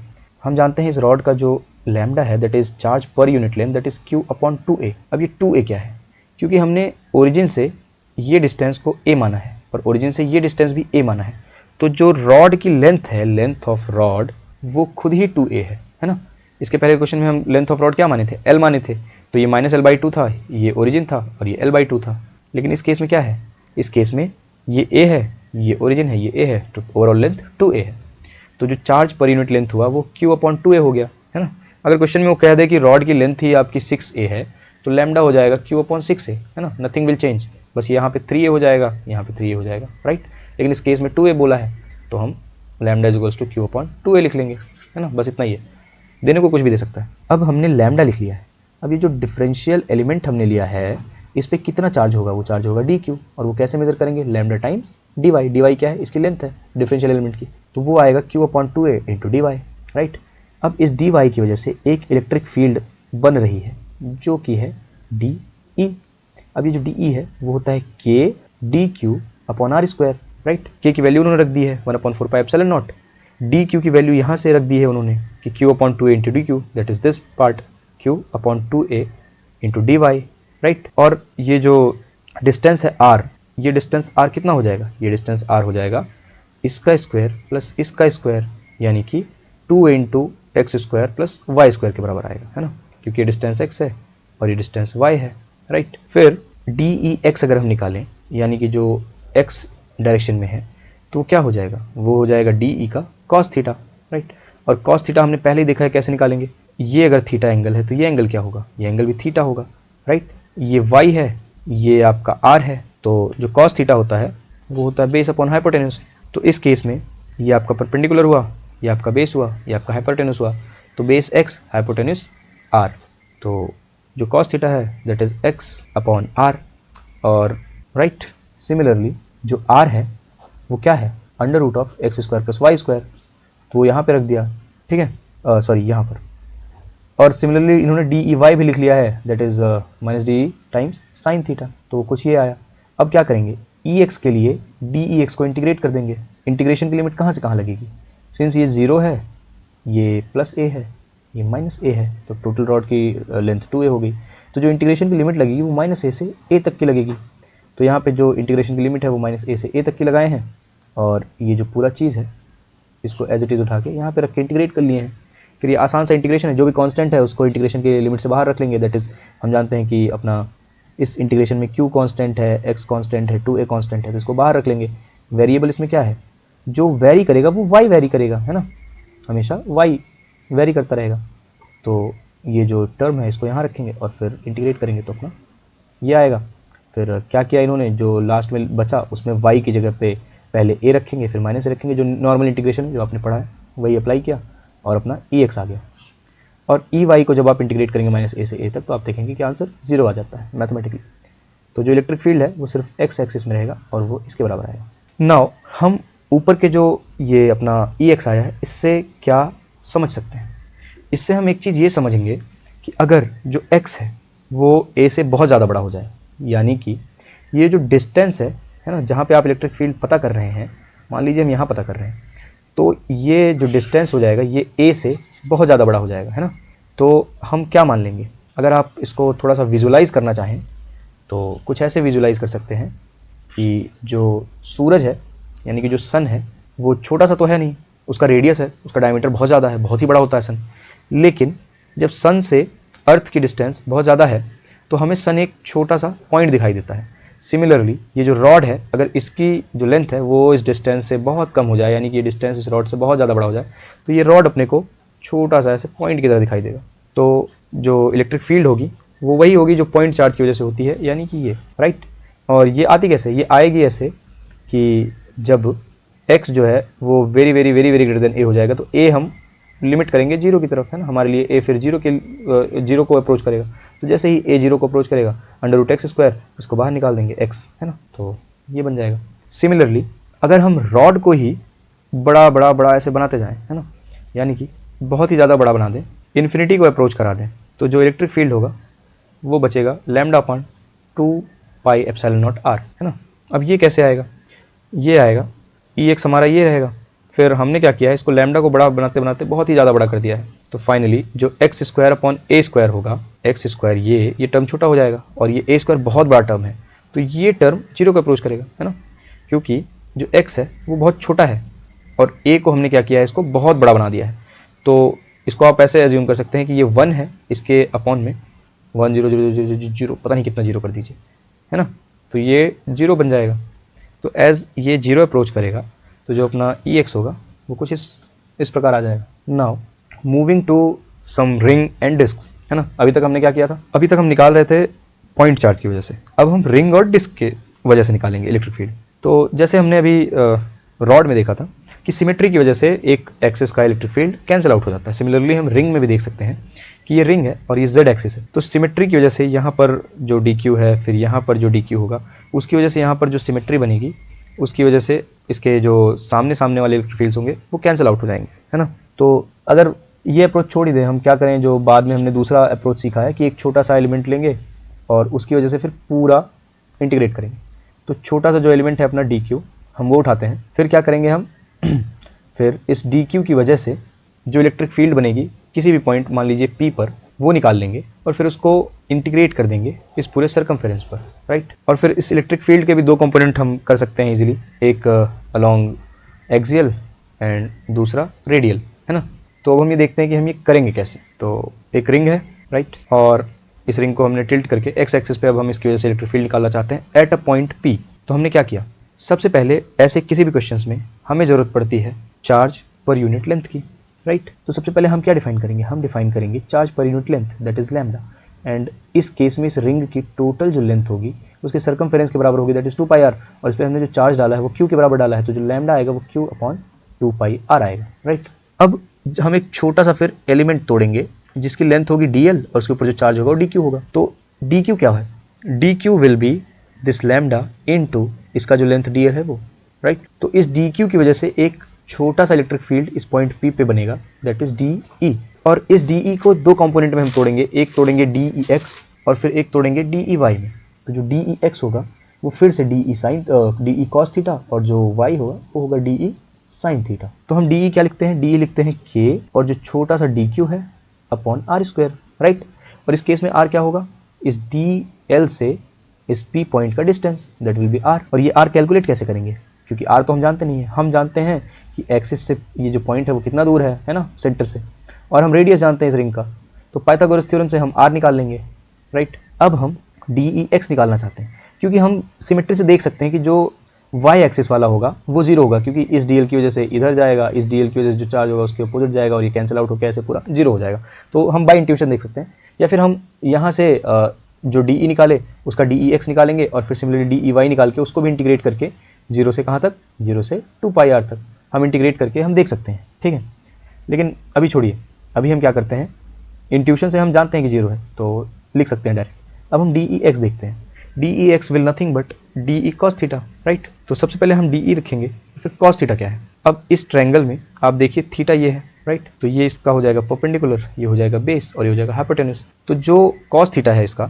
हम जानते हैं इस रॉड का जो लैम्डा है that is charge per unit length that is q/2a। अब ये 2a क्या है, क्योंकि हमने ओरिजिन से ये डिस्टेंस को a माना है और ओरिजिन से ये डिस्टेंस भी a माना है, तो जो रॉड की लेंथ है, लेंथ ऑफ रॉड, वो खुद ही 2a है ना। इसके पहले क्वेश्चन में हम लेंथ ऑफ रॉड क्या माने थे, l माने थे, तो ये -l/2 था, ये ओरिजिन था और ये l/2 था। लेकिन इस केस में क्या है, इस केस में ये a है, ये ओरिजिन है, ये a है, तो ओवरऑल लेंथ 2a है। तो जो चार्ज पर यूनिट लेंथ हुआ वो q/2a हो गया, है ना। अगर क्वेश्चन में वो कह दे कि रॉड की लेंथ ही आपकी 6a है तो लैम्डा हो जाएगा q/6a, है ना, नथिंग विल चेंज, बस यहाँ पे 3a हो जाएगा, यहाँ पे 3a हो जाएगा, राइट। लेकिन इस केस में 2a बोला है तो हम लैम्डा इज टू q/2a लिख लेंगे, है ना, बस इतना ही है, देने को कुछ भी दे सकता है। अब हमने लैम्डा लिख लिया है, अब ये जो डिफरेंशियल एलिमेंट हमने लिया है इस पर कितना चार्ज होगा, वो चार्ज होगा dq, और वो कैसे मेजर करेंगे, लैम्डा टाइम्स dy क्या है, इसकी लेंथ है डिफरेंशियल एलिमेंट की, तो वो आएगा q/2a इंटू dy, राइट। अब इस dy की वजह से एक इलेक्ट्रिक फील्ड बन रही है जो कि है dE। अब ये जो dE है वो होता है k dq/r², राइट। k की वैल्यू उन्होंने रख दी है 1/4πε0, dq की वैल्यू यहाँ से रख दी है उन्होंने कि q/2a into dq, that is this part q/2a into dy, right. और ये जो डिस्टेंस है r, ये डिस्टेंस r कितना हो जाएगा, ये डिस्टेंस r हो जाएगा इसका स्क्वायर प्लस इसका स्क्वायर, यानी कि 2 into X square plus Y square के बराबर आएगा, है ना, क्योंकि ये डिस्टेंस x है और ये डिस्टेंस y है, राइट। फिर dEx अगर हम निकालें, यानी कि जो x डायरेक्शन में है, तो क्या हो जाएगा, वो हो जाएगा dE का cos थीटा, राइट। और cos थीटा हमने पहले ही देखा है कैसे निकालेंगे, ये अगर थीटा एंगल है तो ये एंगल क्या होगा, ये एंगल भी थीटा होगा, राइट। ये y है, ये आपका r है, तो जो cos थीटा होता है वो होता है बेस अपॉन हाइपोटेन्यूज। तो इस केस में ये आपका परपेंडिकुलर हुआ, ये आपका बेस हुआ, ये आपका हाइपोटेन्यूज हुआ, तो बेस x हाइपोटेन्यूज r, तो जो cos थीटा है that is x upon r, और राइट सिमिलरली जो r है वो क्या है, √(x² + y², तो वो यहाँ पे रख दिया, ठीक है, सॉरी यहाँ पर। और सिमिलरली इन्होंने dEy भी लिख लिया है that is -dE times sine theta, तो कुछ ये आया। अब क्या करेंगे, Ex के लिए dEx को इंटीग्रेट कर देंगे। इंटीग्रेशन की लिमिट कहाँ से कहाँ लगेगी, सिंस ये 0 है, ये +a है, ये -a है, तो टोटल रॉड की लेंथ 2a हो गई, तो जो इंटीग्रेशन की लिमिट लगेगी वो -a से a तक की लगेगी। तो यहाँ पे जो इंटीग्रेशन की लिमिट है वो -a से a तक की लगाए हैं, और ये जो पूरा चीज़ है इसको एज इट इज़ उठा के यहाँ पे रख के इंटीग्रेट कर लिए हैं। फिर ये आसान सा इंटीग्रेशन है, जो भी कांस्टेंट है उसको इंटीग्रेशन के लिमिट से बाहर रख लेंगे, दैट इज़ हम जानते हैं कि अपना इस इंटीग्रेशन में q कांस्टेंट है, x कांस्टेंट है, 2a कांस्टेंट है, तो इसको बाहर रख लेंगे। वेरिएबल इसमें क्या है, जो वेरी करेगा वो y वेरी करेगा, है ना, हमेशा y वेरी करता रहेगा। तो ये जो टर्म है इसको यहाँ रखेंगे और फिर इंटीग्रेट करेंगे तो अपना ये आएगा। फिर क्या किया इन्होंने, जो लास्ट में बचा उसमें y की जगह पे पहले a रखेंगे फिर माइनस रखेंगे, जो नॉर्मल इंटीग्रेशन जो आपने पढ़ा है वही अप्लाई किया और अपना Ex आ गया। और Ey को जब आप इंटीग्रेट करेंगे -a से a तक तो आप देखेंगे कि आंसर 0 आ जाता है मैथमेटिकली। तो जो इलेक्ट्रिक फील्ड है वो सिर्फ x एक्सिस में रहेगा और वो इसके बराबर आएगा। नाउ हम ऊपर के जो ये अपना Ex आया है इससे क्या समझ सकते हैं। इससे हम एक चीज़ ये समझेंगे कि अगर जो x है वो a से बहुत ज़्यादा बड़ा हो जाए, यानी कि ये जो डिस्टेंस है ना, जहाँ पे आप इलेक्ट्रिक फील्ड पता कर रहे हैं, मान लीजिए हम यहाँ पता कर रहे हैं, तो ये जो डिस्टेंस हो जाएगा ये a से बहुत ज़्यादा बड़ा हो जाएगा, है ना। तो हम क्या मान लेंगे, अगर आप इसको थोड़ा सा विजुलाइज़ करना चाहें तो कुछ ऐसे विजुलाइज़ कर सकते हैं कि जो सूरज है यानी कि जो सन है वो छोटा सा तो है नहीं, उसका रेडियस है, उसका डायमीटर बहुत ज़्यादा है, बहुत ही बड़ा होता है सन। लेकिन जब सन से अर्थ की डिस्टेंस बहुत ज़्यादा है तो हमें सन एक छोटा सा पॉइंट दिखाई देता है। सिमिलरली ये जो रॉड है, अगर इसकी जो लेंथ है वो इस डिस्टेंस से बहुत कम हो जाए, यानी कि ये डिस्टेंस इस रॉड से बहुत ज़्यादा बड़ा हो जाए, तो ये रॉड अपने को छोटा सा ऐसे पॉइंट की तरह दिखाई देगा। तो जो इलेक्ट्रिक फील्ड होगी वो वही होगी जो पॉइंट चार्ज की वजह से होती है, यानी कि ये, राइट। और ये आती कैसे, ये आएगी ऐसे कि जब x जो है वो very very very very greater than a हो जाएगा, तो a हम लिमिट करेंगे जीरो की तरफ, है ना। हमारे लिए a फिर जीरो को अप्रोच करेगा, तो जैसे ही a जीरो को अप्रोच करेगा √x², उसको बाहर निकाल देंगे x, है ना, तो ये बन जाएगा। सिमिलरली अगर हम रॉड को ही बड़ा बड़ा बड़ा ऐसे बनाते जाएं, है ना, यानी कि बहुत ही ज़्यादा बड़ा बना दें, इन्फिनिटी को अप्रोच करा दें, तो जो इलेक्ट्रिक फील्ड होगा वो बचेगा λ/2πε0r, है ना। अब ये कैसे आएगा, ये आएगा Ex हमारा ये रहेगा, फिर हमने क्या किया है, इसको लैम्डा को बड़ा बनाते बनाते बहुत ही ज़्यादा बड़ा कर दिया है, तो फाइनली जो x² होगा, x² ये टर्म छोटा हो जाएगा और ये a² बहुत बड़ा टर्म है, तो ये टर्म जीरो को अप्रोच करेगा, है ना, क्योंकि जो x है वो बहुत छोटा है और a को हमने क्या किया है, इसको बहुत बड़ा बना दिया है। तो इसको आप ऐसे एज्यूम कर सकते हैं कि ये 1 है, इसके अपॉन में 1 0 0 0 0 0 पता नहीं कितना जीरो कर दीजिए, है ना, तो ये जीरो बन जाएगा। तो एज ये जीरो अप्रोच करेगा तो जो अपना Ex होगा वो कुछ इस प्रकार आ जाएगा। Now moving to some ring and disc, है ना। अभी तक हमने क्या किया था, अभी तक हम निकाल रहे थे पॉइंट चार्ज की वजह से, अब हम रिंग और डिस्क के वजह से निकालेंगे इलेक्ट्रिक फील्ड। तो जैसे हमने अभी रॉड में देखा था कि सिमेट्री की वजह से एक एक्सिस का इलेक्ट्रिक फील्ड कैंसिल आउट हो जाता है, सिमिलरली हम रिंग में भी देख सकते हैं कि ये रिंग है और ये z एक्सिस है, तो सिमेट्री की वजह से यहाँ पर जो dq है, फिर यहाँ पर जो dq होगा, उसकी वजह से यहाँ पर जो सिमेट्री बनेगी उसकी वजह से इसके जो सामने वाले इलेक्ट्रिक फील्ड्स होंगे वो कैंसिल आउट हो जाएंगे, है ना। तो अगर ये अप्रोच छोड़ ही दें, हम क्या करें, जो बाद में हमने दूसरा अप्रोच सीखा है कि एक छोटा सा एलिमेंट लेंगे और उसकी वजह से फिर पूरा इंटीग्रेट करेंगे। तो छोटा सा जो एलिमेंट है अपना dq, हम वो उठाते हैं, फिर क्या करेंगे हम फिर इस dq की वजह से जो इलेक्ट्रिक फील्ड बनेगी किसी भी पॉइंट, मान लीजिए P पर, वो निकाल लेंगे और फिर उसको इंटीग्रेट कर देंगे इस पूरे सर्कमफेरेंस पर, राइट। और फिर इस इलेक्ट्रिक फील्ड के भी दो कंपोनेंट हम कर सकते हैं इजीली, एक अलोंग एक्सियल एंड दूसरा रेडियल, है ना। तो अब हम ये देखते हैं कि हम ये करेंगे कैसे। तो एक रिंग है, राइट, और इस रिंग को हमने टिल्ट करके एक्स एक्सिस पे अब हम इसकी वजह से इलेक्ट्रिक फील्ड निकालना चाहते हैं एट अ पॉइंट P। तो हमने क्या किया, सबसे पहले ऐसे किसी भी क्वेश्चंस में हमें ज़रूरत पड़ती है चार्ज पर यूनिट लेंथ की, राइट। तो सबसे पहले हम क्या डिफाइन करेंगे, हम डिफाइन करेंगे charge per unit length, that is lambda. And इस केस में इस रिंग की टोटल जो लेंथ होगी उसके सर्कमफेरेंस के बराबर होगी, दैट इज 2πr, और इस पर हमने जो चार्ज डाला है वो q के बराबर डाला है, तो जो लैम्डा आएगा वो q/2πr आएगा, राइट। अब हम एक छोटा सा फिर एलिमेंट तोड़ेंगे जिसकी लेंथ होगी dl और उसके ऊपर जो चार्ज होगा वो dq होगा। तो dq क्या है, dq will be this lambda into इसका जो लेंथ dl है वो, राइट। तो इस dq की वजह से एक छोटा सा इलेक्ट्रिक फील्ड इस पॉइंट P पे बनेगा, दैट इज DE। और इस DE को दो कंपोनेंट में हम तोड़ेंगे, एक तोड़ेंगे DEx और फिर एक तोड़ेंगे DEy में। तो जो DEx होगा वो फिर से DE cos थीटा और जो y होगा वो होगा DE sin थीटा। तो हम DE क्या लिखते हैं, DE लिखते हैं k और जो छोटा सा dq है अपॉन r², राइट। और इस केस में r क्या होगा, इस DL से इस P पॉइंट का distance, that will be r। और ये r कैलकुलेट कैसे करेंगे, क्योंकि r तो हम जानते नहीं है, हम जानते हैं कि एक्सिस से ये जो पॉइंट है वो कितना दूर है ना, सेंटर से, और हम रेडियस जानते हैं इस रिंग का, तो पाइथागोरस थ्योरम से हम r निकाल लेंगे, राइट। अब हम DEx निकालना चाहते हैं, क्योंकि हम सिमेट्री से देख सकते हैं कि जो y एक्सिस वाला होगा वो जीरो होगा, क्योंकि इस dl की वजह से इधर जाएगा, इस dl की वजह से जो चार्ज होगा उसके अपोजिट जाएगा और ये कैंसिल आउट होकर ऐसे पूरा जीरो हो जाएगा। तो हम बाय इंट्यूशन देख सकते हैं, या फिर हम यहाँ से जो DE निकाले उसका DEx निकालेंगे और फिर सिमिलरली DEy निकाल के उसको भी इंटीग्रेट करके जीरो से कहाँ तक, जीरो से 2πr तक हम इंटीग्रेट करके हम देख सकते हैं, ठीक है। लेकिन अभी छोड़िए, अभी हम क्या करते हैं, इंट्यूशन से हम जानते हैं कि जीरो है तो लिख सकते हैं डायरेक्ट। अब हम DEx देखते हैं, DEx will nothing but DE cos theta, right. तो सबसे पहले हम DE रखेंगे, फिर cos थीटा क्या है। अब इस ट्रायंगल में आप देखिए थीटा ये है, राइट। तो ये इसका हो जाएगा परपेंडिकुलर, ये हो जाएगा बेस और ये हो जाएगा हाइपोटेन्यूज। तो जो कॉस थीटा है इसका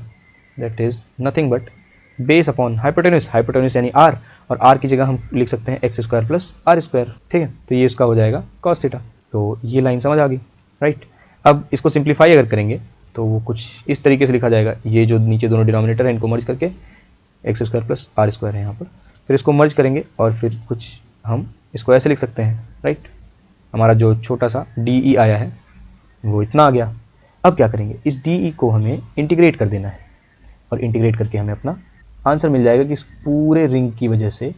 that is nothing but base upon hypotenuse, hypotenuse यानी आर, और आर की जगह हम लिख सकते हैं X square plus R square, ठीक है। तो ये इसका हो जाएगा कॉस थीटा। तो ये लाइन समझ आ गई, राइट। अब इसको सिंप्लीफाई अगर करेंगे तो वो कुछ इस तरीके से लिखा जाएगा, ये जो नीचे दोनों डिनोमिनेटर है इनको मर्ज करके X square plus R square है यहाँ पर, फिर इसको मर्ज करेंगे और फिर कुछ हम इसको ऐसे लिख सकते हैं, राइट। हमारा जो छोटा सा डी ई आया है वो इतना आ गया। अब क्या करेंगे, इस डी ई को हमें इंटीग्रेट कर देना है और इंटीग्रेट करके हमें अपना आंसर मिल जाएगा कि इस पूरे रिंग की वजह से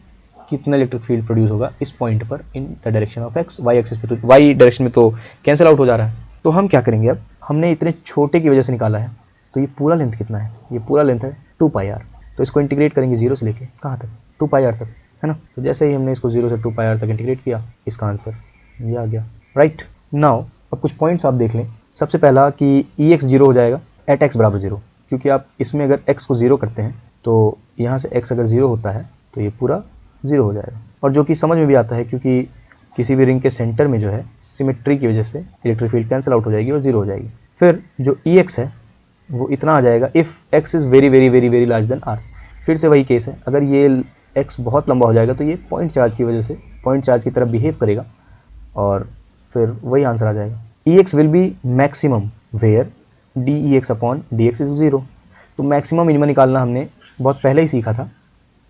कितना इलेक्ट्रिक फील्ड प्रोड्यूस होगा इस पॉइंट पर in the direction of X, Y axis पे, तो वाई डायरेक्शन में तो कैंसिल आउट हो जा रहा है। तो हम क्या करेंगे, अब हमने इतने छोटे की वजह से निकाला है, तो ये पूरा लेंथ कितना है, ये पूरा लेंथ है 2 पाई आर। तो इसको इंटीग्रेट करेंगे 0 से लेके कहाँ तक, 2 पाई आर तक, है ना। तो जैसे ही हमने इसको 0 से 2 पाई आर तक इंटीग्रेट किया, इसका आंसर ये आ गया, राइट। नाउ अब कुछ पॉइंट्स आप देख लें। सबसे पहला कि ई एक्स 0 हो जाएगा एट एक्स बराबर 0, क्योंकि आप इसमें अगर x को 0 करते हैं तो यहाँ से x अगर 0 होता है तो ये पूरा 0 हो जाएगा, और जो कि समझ में भी आता है क्योंकि किसी भी रिंग के सेंटर में जो है सिमेट्री की वजह से इलेक्ट्रिक फील्ड कैंसिल आउट हो जाएगी और 0 हो जाएगी। फिर जो ई एक्स है वो इतना आ जाएगा if X is very very very very large than R. फिर से वही केस है, अगर ये एक्स बहुत लंबा हो जाएगा तो ये पॉइंट चार्ज की वजह से पॉइंट चार्ज की तरह बिहेव करेगा और फिर वही आंसर आ जाएगा। E x will be maximum where d E x upon d x is 0। तो मैक्सिमम मिनिमम निकालना हमने बहुत पहले ही सीखा था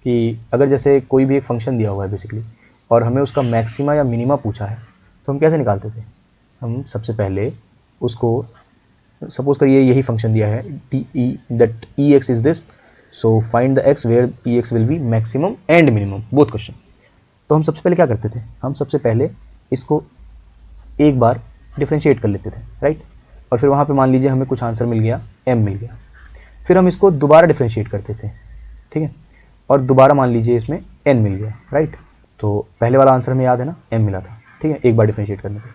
कि अगर जैसे कोई भी एक फंक्शन दिया हुआ है बेसिकली और हमें उसका मैक्सिमा या मिनिमा पूछा है तो हम कैसे निकालते थे। हम सबसे पहले उसको सपोज करिए यही फंक्शन दिया है the E that E X is this, so find the X where E x will be maximum and minimum both question. तो हम सबसे पहले क्या करते थे, हम सबसे पहले इसको एक बार डिफ्रेंशिएट कर लेते थे, राइट। और फिर वहाँ पे मान लीजिए हमें कुछ आंसर मिल गया, m मिल गया, फिर हम इसको दोबारा डिफ्रेंशिएट करते थे, ठीक है, और दोबारा मान लीजिए इसमें n मिल गया, राइट। तो पहले वाला आंसर हमें याद है ना, m मिला था, ठीक है, एक बार डिफ्रेंशिएट करने पे।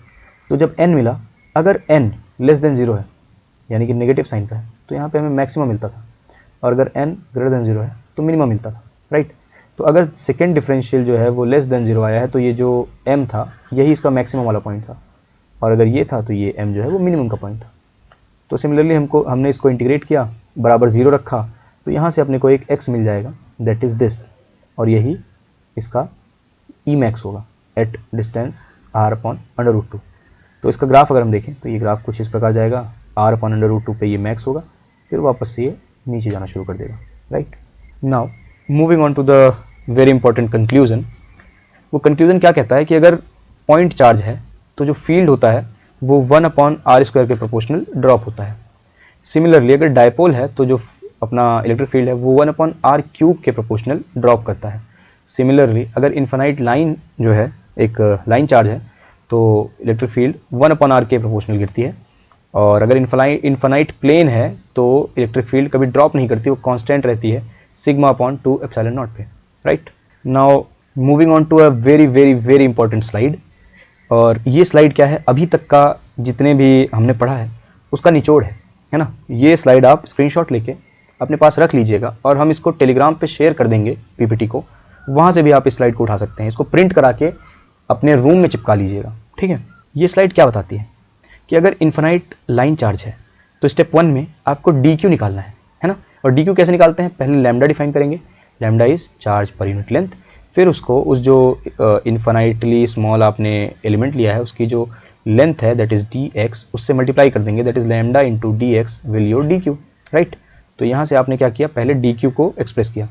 तो जब n मिला, अगर n लेस देन 0 है यानी कि नेगेटिव साइन का है तो यहाँ पे हमें मैक्सिमम मिलता था, और अगर n ग्रेटर देन 0 है तो मिनिमम मिलता था, राइट। तो अगर सेकेंड डिफरेंशियल जो है वो लेस देन 0 आया है तो ये जो m था यही इसका मैक्सिमम वाला पॉइंट था, और अगर ये था तो ये m जो है वो मिनिमम का पॉइंट था। तो सिमिलरली हमने इसको इंटीग्रेट किया, बराबर 0 रखा, तो यहाँ से अपने को एक x मिल जाएगा दैट इज़ दिस, और यही इसका ई मैक्स होगा एट डिस्टेंस r अपॉन √2। तो इसका ग्राफ अगर हम देखें तो ये ग्राफ कुछ इस प्रकार जाएगा, r अपॉन √2 पे ये मैक्स होगा, फिर वापस से ये नीचे जाना शुरू कर देगा, right. Now moving on to the very important conclusion. वो कंक्लूजन क्या कहता है कि अगर पॉइंट चार्ज है तो जो फील्ड होता है वो 1/r² के प्रोपोर्शनल ड्रॉप होता है। सिमिलरली अगर डायपोल है तो जो अपना इलेक्ट्रिक फील्ड है वो 1/r³ के प्रोपोर्शनल ड्रॉप करता है। सिमिलरली अगर इन्फानाइट लाइन जो है एक लाइन चार्ज है तो इलेक्ट्रिक फील्ड 1/r के प्रोपोर्शनल गिरती है, और अगर इन्फानाइट प्लेन है तो इलेक्ट्रिक फील्ड कभी ड्रॉप नहीं करती, वो कांस्टेंट रहती है σ/2 एप्सिलॉन नॉट पे, right. Now moving on to a very very very important slide, और ये स्लाइड क्या है, अभी तक का जितने भी हमने पढ़ा है उसका निचोड़ है ना। ये स्लाइड आप स्क्रीनशॉट लेके अपने पास रख लीजिएगा और हम इसको टेलीग्राम पे शेयर कर देंगे पीपीटी को, वहाँ से भी आप इस स्लाइड को उठा सकते हैं, इसको प्रिंट करा के अपने रूम में चिपका लीजिएगा, ठीक है। ये स्लाइड क्या बताती है कि अगर इन्फिनाइट लाइन चार्ज है तो स्टेप 1 में आपको डी क्यू निकालना है ना। और डी क्यू कैसे निकालते हैं, पहले लैम्डा डिफाइन करेंगे, lambda is charge per unit length, फिर उसको उस जो इन्फिनाइटली स्मॉल आपने एलिमेंट लिया है उसकी जो लेंथ है दैट इज़ डी एक्स, उससे मल्टीप्लाई कर देंगे, that is lambda into D x will your D Q, right. तो यहाँ से आपने क्या किया, पहले डी क्यू को एक्सप्रेस किया,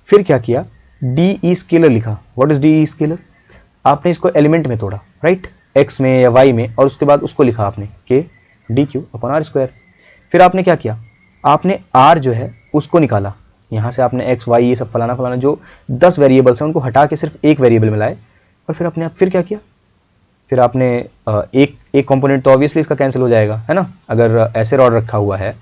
फिर क्या किया, डी ई स्केलर लिखा। What is D E scalar, आपने इसको एलिमेंट में तोड़ा, राइट, एक्स में या वाई में, और उसके बाद उसको लिखा आपने K D Q upon R square. फिर आपने क्या किया, आपने आर जो है उसको निकाला, यहाँ से आपने एक्स वाई ये सब फलाना फलाना जो 10 वेरिएबल्स हैं उनको हटा के सिर्फ एक वेरिएबल में लाए, और फिर अपने आप फिर क्या किया, फिर आपने एक कंपोनेंट तो ऑब्वियसली इसका कैंसिल हो जाएगा, है ना। अगर ऐसे रॉड रखा हुआ है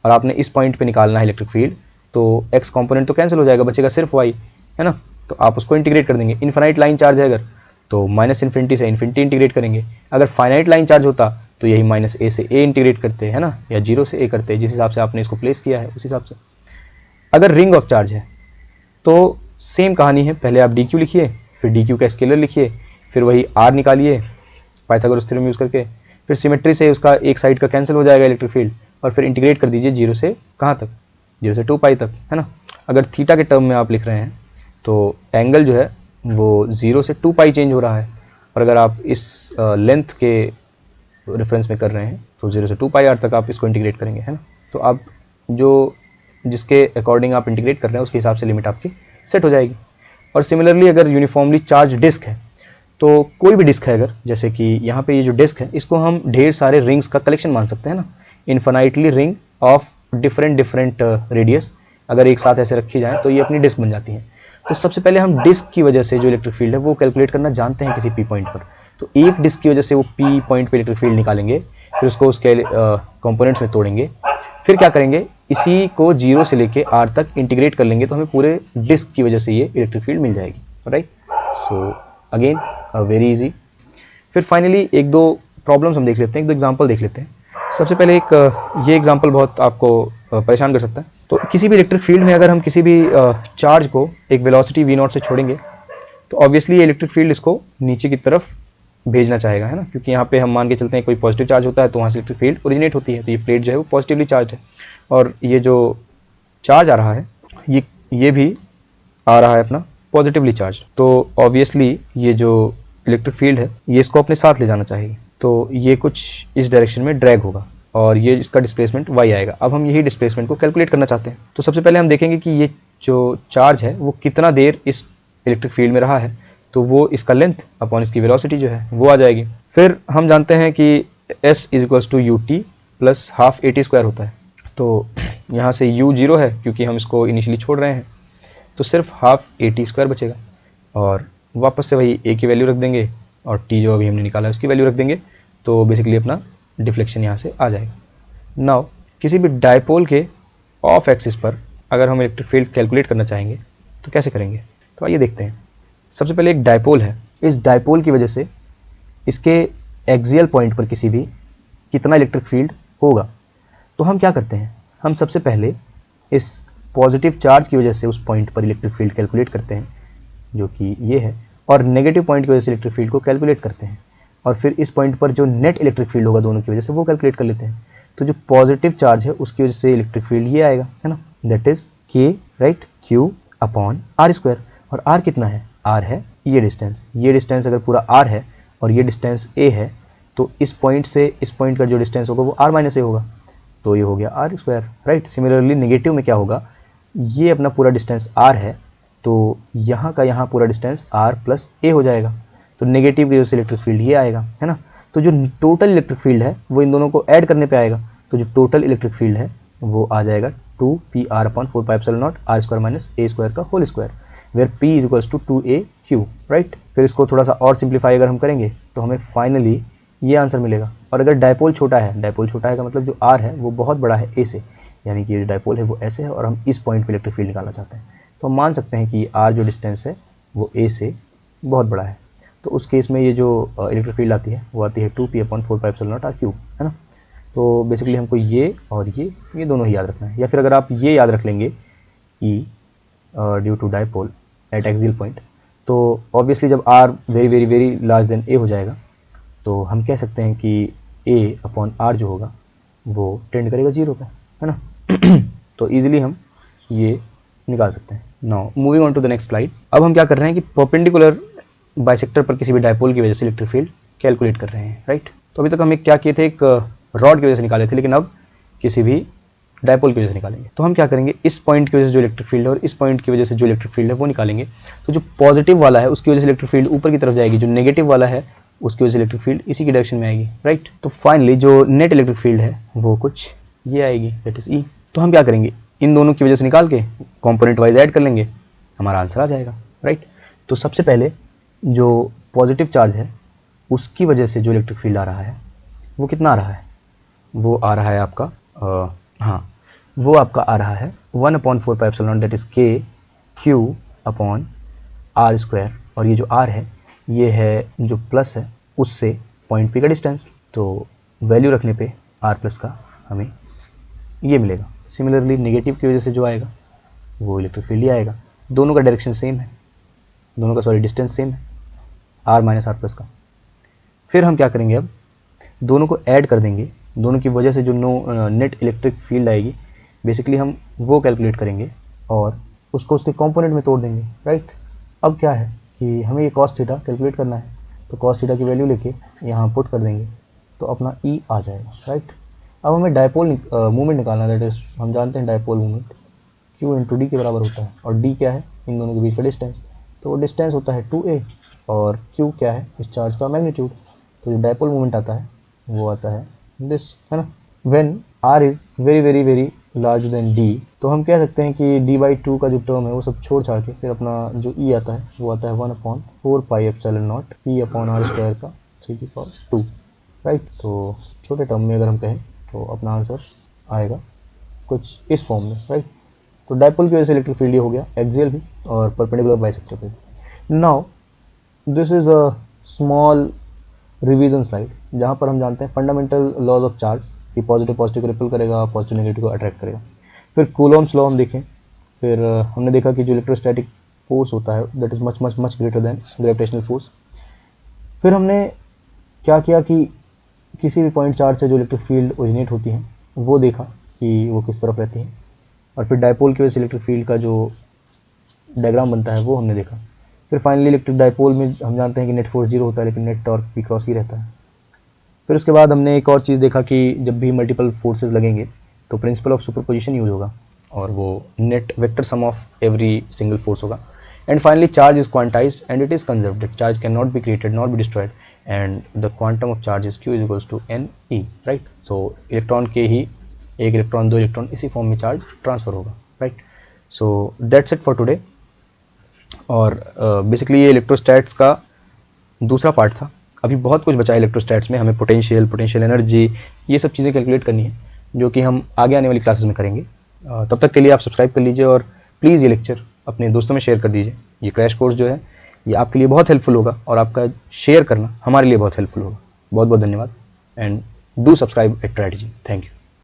और आपने इस पॉइंट पे निकालना है इलेक्ट्रिक फील्ड तो एक्स कंपोनेंट तो कैंसिल हो जाएगा, बचेगा सिर्फ वाई, है ना। तो आप उसको इंटीग्रेट कर देंगे। इन्फिनाइट लाइन चार्ज है अगर तो -∞ से इन्फिनिटी इंटीग्रेट करेंगे, अगर फाइनाइट लाइन चार्ज होता तो यही -a से a इंटीग्रेट करते हैं ना, या 0 से a करते हैं, जिस हिसाब से आपने इसको प्लेस किया है उस हिसाब से। अगर रिंग ऑफ चार्ज है तो सेम कहानी है, पहले आप डी क्यू लिखिए, फिर डी क्यू का स्केलर लिखिए, फिर वही आर निकालिए, पाइथागोरस थ्योरम यूज़ करके, फिर सिमेट्री से उसका एक साइड का कैंसिल हो जाएगा इलेक्ट्रिक फील्ड, और फिर इंटीग्रेट कर दीजिए 0 से कहाँ तक, 0 से 2 पाई तक, है ना। अगर थीटा के टर्म में आप लिख रहे हैं तो एंगल जो है वो 0 से 2 पाई चेंज हो रहा है, और अगर आप इस लेंथ के रेफरेंस में कर रहे हैं तो 0 से 2 पाई आर तक आप इसको इंटीग्रेट करेंगे, है ना। तो आप जो जिसके अकॉर्डिंग आप इंटीग्रेट कर रहे हैं उसके हिसाब से लिमिट आपकी सेट हो जाएगी। और सिमिलरली अगर यूनिफॉर्मली चार्ज डिस्क है, तो कोई भी डिस्क है अगर, जैसे कि यहाँ पे ये जो डिस्क है इसको हम ढेर सारे रिंग्स का कलेक्शन मान सकते हैं ना, infinitely ring of different radius अगर एक साथ ऐसे रखी जाए तो ये अपनी डिस्क बन जाती है। तो सबसे पहले हम डिस्क की वजह से जो इलेक्ट्रिक फील्ड है वो कैलकुलेट करना जानते हैं किसी पी पॉइंट पर। तो एक डिस्क की वजह से वो पी पॉइंट पर इलेक्ट्रिक फील्ड निकालेंगे, फिर उसको उसके कंपोनेंट्स में तोड़ेंगे, फिर क्या करेंगे, इसी को 0 से लेके r तक इंटीग्रेट कर लेंगे, तो हमें पूरे डिस्क की वजह से ये इलेक्ट्रिक फील्ड मिल जाएगी, right. So again very easy. फिर फाइनली एक दो प्रॉब्लम्स हम देख लेते हैं, एक दो एग्जांपल देख लेते हैं। सबसे पहले एक ये एग्जांपल बहुत आपको परेशान कर सकता है। तो किसी भी इलेक्ट्रिक फील्ड में अगर हम किसी भी चार्ज को एक वेलोसिटी v0 से छोड़ेंगे तो ऑब्वियसली ये इलेक्ट्रिक फील्ड इसको नीचे की तरफ भेजना चाहेगा, है ना, क्योंकि यहाँ पे हम मान के चलते हैं कोई पॉजिटिव चार्ज होता है तो वहाँ से इलेक्ट्रिक फील्ड ओरिजिनेट होती है, तो ये प्लेट जो है वो पॉजिटिवली चार्ज है, और ये जो चार्ज आ रहा है ये भी आ रहा है अपना पॉजिटिवली चार्ज। तो ऑब्वियसली ये जो इलेक्ट्रिक फील्ड है ये इसको अपने साथ ले जाना चाहिए, तो ये कुछ इस डायरेक्शन में ड्रैग होगा और ये इसका डिस्प्लेसमेंट y आएगा। अब हम यही डिस्प्लेसमेंट को कैलकुलेट करना चाहते हैं, तो सबसे पहले हम देखेंगे कि ये जो चार्ज है वो कितना देर इस इलेक्ट्रिक फील्ड में रहा है, तो वो इसका लेंथ अपॉन इसकी वेलोसिटी जो है वो आ जाएगी। फिर हम जानते हैं कि s is to U T plus half A T square होता है, तो यहाँ से u 0 है क्योंकि हम इसको इनिशियली छोड़ रहे हैं, तो सिर्फ हाफ ए टी स्क्वायर बचेगा, और वापस से वही a की वैल्यू रख देंगे और t जो अभी हमने निकाला है उसकी वैल्यू रख देंगे, तो बेसिकली अपना डिफ्लेक्शन यहाँ से आ जाएगा। नाउ किसी भी डायपोल के ऑफ एक्सिस पर अगर हम इलेक्ट्रिक फील्ड कैलकुलेट करना चाहेंगे तो कैसे करेंगे, तो आइए देखते हैं। सबसे पहले एक डायपोल है, इस डायपोल की वजह से इसके एक्सियल पॉइंट पर किसी भी कितना इलेक्ट्रिक फील्ड होगा। तो हम क्या करते हैं, हम सबसे पहले इस पॉजिटिव चार्ज की वजह से उस पॉइंट पर इलेक्ट्रिक फील्ड कैलकुलेट करते हैं जो कि ये है, और नेगेटिव पॉइंट की वजह से इलेक्ट्रिक फील्ड को कैलकुलेट करते हैं, और फिर इस पॉइंट पर जो नेट इलेक्ट्रिक फील्ड होगा दोनों की वजह से वो कैलकुलेट कर लेते हैं। तो जो पॉजिटिव चार्ज है उसकी वजह से इलेक्ट्रिक फील्ड ये आएगा, है ना, that is K, right, Q upon R square. और आर कितना है, आर है ये डिस्टेंस अगर पूरा आर है और ये डिस्टेंस ए है, तो इस पॉइंट से इस पॉइंट का जो डिस्टेंस होगा वो आर माइनस ए होगा, तो ये हो गया R square, right. Similarly negative में क्या होगा, ये अपना पूरा डिस्टेंस आर है, तो यहाँ का यहाँ पूरा डिस्टेंस आर प्लस ए हो जाएगा, तो नेगेटिव की वजह से इलेक्ट्रिक फील्ड ये आएगा, है ना। तो जो टोटल इलेक्ट्रिक फील्ड है वो इन दोनों को ऐड करने पे आएगा, तो जो टोटल इलेक्ट्रिक फील्ड है वो आ जाएगा 2pr upon 4πε0 r square minus a square का whole square, where p is equals to 2aq, right. फिर इसको थोड़ा सा और सिंप्लीफाई अगर हम करेंगे तो हमें फाइनली ये आंसर मिलेगा। और अगर डायपोल छोटा है का मतलब जो r है वो बहुत बड़ा है a से, यानी कि ये डायपोल है वो ऐसे है और हम इस पॉइंट पे इलेक्ट्रिक फील्ड निकालना चाहते हैं, तो हम मान सकते हैं कि r जो डिस्टेंस है वो a से बहुत बड़ा है, तो उस केस में ये जो इलेक्ट्रिक फील्ड आती है वो आती है 2p अपॉन 4πε0 r क्यूब, है ना। तो बेसिकली हमको ये और ये दोनों ही याद रखना है, या फिर अगर आप ये याद रख लेंगे E due to dipole at axial point, तो ऑब्वियसली जब r very very very large than a हो जाएगा तो हम कह सकते हैं कि a अपॉन r जो होगा वो टेंड करेगा 0 पे, है ना। तो ईजिली हम ये निकाल सकते हैं। Now moving on to the next slide. अब हम क्या कर रहे हैं कि परपेंडिकुलर बाइसेक्टर पर किसी भी डायपोल की वजह से इलेक्ट्रिक फील्ड कैलकुलेट कर रहे हैं, राइट। तो अभी तक हम क्या किए थे, एक रॉड की वजह से निकाले थे, लेकिन अब किसी भी डायपोल की वजह से निकालेंगे। तो हम क्या करेंगे, इस पॉइंट की वजह से जो इलेक्ट्रिक फील्ड है और इस पॉइंट की वजह से जो इलेक्ट्रिक फील्ड है वो निकालेंगे। तो जो पॉजिटिव वाला है उसकी वजह से इलेक्ट्रिक फील्ड ऊपर की तरफ जाएगी, जो नेगेटिव वाला है उसकी वजह से इलेक्ट्रिक फील्ड इसी की डायरेक्शन में आएगी, राइट। तो फाइनली जो नेट इलेक्ट्रिक फील्ड है वो कुछ ये आएगी, दैट इज ई। तो हम क्या करेंगे, इन दोनों की वजह से निकाल के कॉम्पोनेंट वाइज ऐड कर लेंगे, हमारा आंसर आ जाएगा, राइट। तो सबसे पहले जो पॉजिटिव चार्ज है उसकी वजह से जो इलेक्ट्रिक फील्ड आ रहा है वो कितना आ रहा है, वो आ रहा है आपका वो आपका आ रहा है 1/4πε0 दैट इज के क्यू अपॉन आर स्क्वायर, और ये जो आर है ये है जो प्लस है उससे पॉइंट पी का डिस्टेंस, तो वैल्यू रखने पे आर प्लस का हमें ये मिलेगा। सिमिलरली नेगेटिव की वजह से जो आएगा वो इलेक्ट्रिक फील्ड ही आएगा, दोनों का डायरेक्शन सेम है, डिस्टेंस सेम है, आर माइनस आर प्लस का। फिर हम क्या करेंगे, अब दोनों को ऐड कर देंगे, दोनों की वजह से जो नेट इलेक्ट्रिक फील्ड आएगी बेसिकली हम वो कैलकुलेट करेंगे और उसको उसके कंपोनेंट में तोड़ देंगे, राइट। अब क्या है कि हमें ये कॉस थीटा कैलकुलेट करना है, तो कॉस थीटा की वैल्यू लेके यहाँ पुट कर देंगे तो अपना ई आ जाएगा, राइट। अब हमें डायपोल मूवमेंट निकालना है, दैट इज हम जानते हैं dipole movement Q into D के बराबर होता है, और डी क्या है, इन दोनों के बीच का डिस्टेंस, तो वो डिस्टेंस होता है 2a, और क्यू क्या है, इस चार्ज का मैग्नीट्यूड। तो जो डायपोल मूवमेंट आता है वो आता है दिस, है ना। When R is very very very large than D, तो हम कह सकते हैं कि d/2 का जो टर्म है वो सब छोड़ छाड़ के फिर अपना जो ई आता है वो आता है 1/4πε0 p/r² का 3/2, राइट। तो छोटे टर्म में अगर हम कहें तो अपना आंसर आएगा कुछ इस फॉर्म में, राइट। तो डायपोल की वजह से इलेक्ट्रिक फील्ड ये हो गया एक्सियल भी और परपेंडिकुलर बाइसेक्टर पे। Now this is a small revision slide जहाँ पर हम जानते हैं फंडामेंटल लॉज ऑफ चार्ज कि पॉजिटिव पॉजिटिव को रिपल करेगा, पॉजिटिव नेगेटिव को अट्रैक्ट करेगा। फिर कूलॉम्स लॉ हम देखें, फिर हमने देखा कि जो इलेक्ट्रोस्टैटिक फोर्स होता है that is much much much greater than gravitational force. फिर हमने क्या किया कि किसी भी पॉइंट चार्ज से जो इलेक्ट्रिक फील्ड ओरिजिनेट होती है वो देखा कि वो किस तरफ रहती है, और फिर डायपोल की वजह से इलेक्ट्रिक फील्ड का जो डायग्राम बनता है वो हमने देखा। फिर फाइनली इलेक्ट्रिक डायपोल में हम जानते हैं कि नेट फोर्स 0 होता है लेकिन नेट टॉर्क पी क्रॉस ही रहता है। फिर उसके बाद हमने एक और चीज़ देखा कि जब भी मल्टीपल फोर्सेस लगेंगे तो प्रिंसिपल ऑफ सुपरपोजिशन यूज होगा और वो net vector sum of every single force होगा। And finally charge is quantized and it is conserved, charge cannot be created not be destroyed and the quantum of charge is q is equals to ne, right. So electron के ही एक इलेक्ट्रॉन दो इलेक्ट्रॉन इसी फॉर्म में चार्ज ट्रांसफर होगा, right. So that's it for today. और बेसिकली ये इलेक्ट्रोस्टैट्स का दूसरा पार्ट था। अभी बहुत कुछ बचा है इलेक्ट्रोस्टैट्स में, हमें पोटेंशियल एनर्जी ये सब चीज़ें कैलकुलेट करनी है जो कि हम आगे आने वाली क्लासेस में करेंगे। तब तक के लिए आप सब्सक्राइब कर लीजिए और प्लीज़ ये लेक्चर अपने दोस्तों में शेयर कर दीजिए। ये क्रैश कोर्स जो है ये आपके लिए बहुत हेल्पफुल होगा और आपका शेयर करना हमारे लिए बहुत हेल्पफुल होगा। बहुत बहुत धन्यवाद and do subscribe Atrategy. Thank you.